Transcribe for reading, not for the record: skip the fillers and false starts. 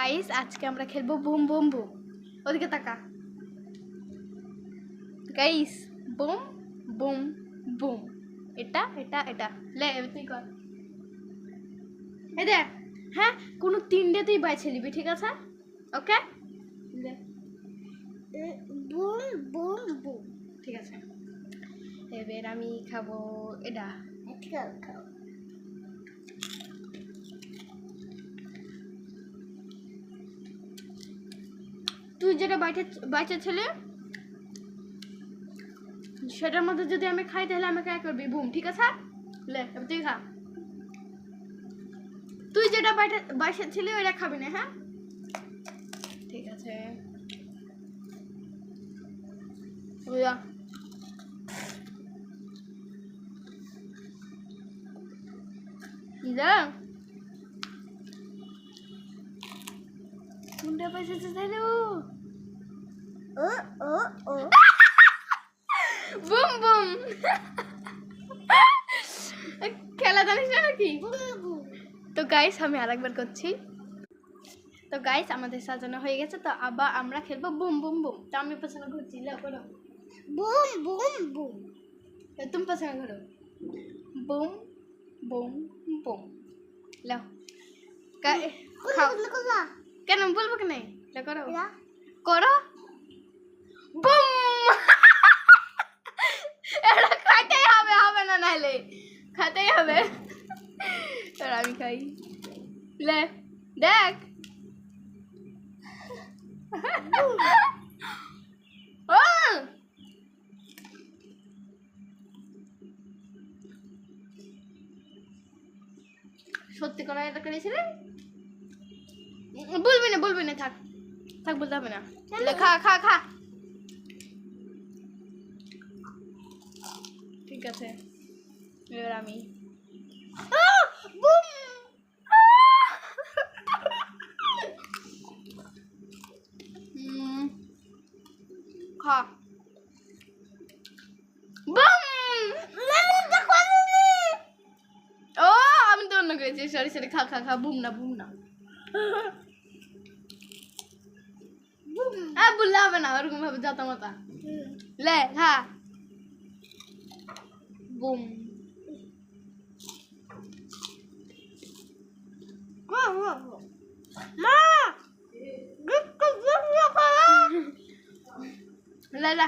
Guys আজকে আমরা খেলবো বুম বুম বুম। ওদিকে তাকা গাইস, বুম বুম বুম। এটা এটা এটা লে তুই কর। এই দেখ, হ্যাঁ কোনো তিনটেতেই বাইছে নিবি, ঠিক আছে? ওকে, বুম বুম বুম, ঠিক আছে। এবার আমি খাবো এটা। খাও। তুই যেটা বাইচা ছেলে সেটার মধ্যে যদি আমি খাই তাহলে আমাকে এক করবি বুম, ঠিক আছে? লে তুই খা। তুই যেটা বাইচা ছেলে ওইটা খাবি না, হ্যাঁ ঠিক আছে। ওয়া ইদা কোনটা বাইচা ছেলে? ও ও ও বুম বুম। খেলা জানিস না নাকি? তো গাইস আমি আরেকবার করছি। তো গাইস আমাদের সাজানো হয়ে গেছে, তো আবার আমরা খেলবো বুম বুম বুম। তো আমি পেছনে ঘুরছি, লো করো বুম বুম বুম। তুমি পেছনে ঘুরো, বুম বুম বুম। লো কেন বলবো কেন? লো করো করো বুম। এটা খাইতেই হবে, হবে না নাহলে খাইতেই হবে। আর আমি খাই, লে দেখ। সত্যি করে এটা করেছিলেন? বলবি না, থাক থাক, বলতে হবে না। খা খা খা, ঠিক আছে। এবার আমি খা ও আমি তো অন্য করেছি, সরি সরি। খা খা খা, বুম না বুম না। বললে হবে না ওরকম ভাবে যত মতা। লে খা বুম। মা লা লা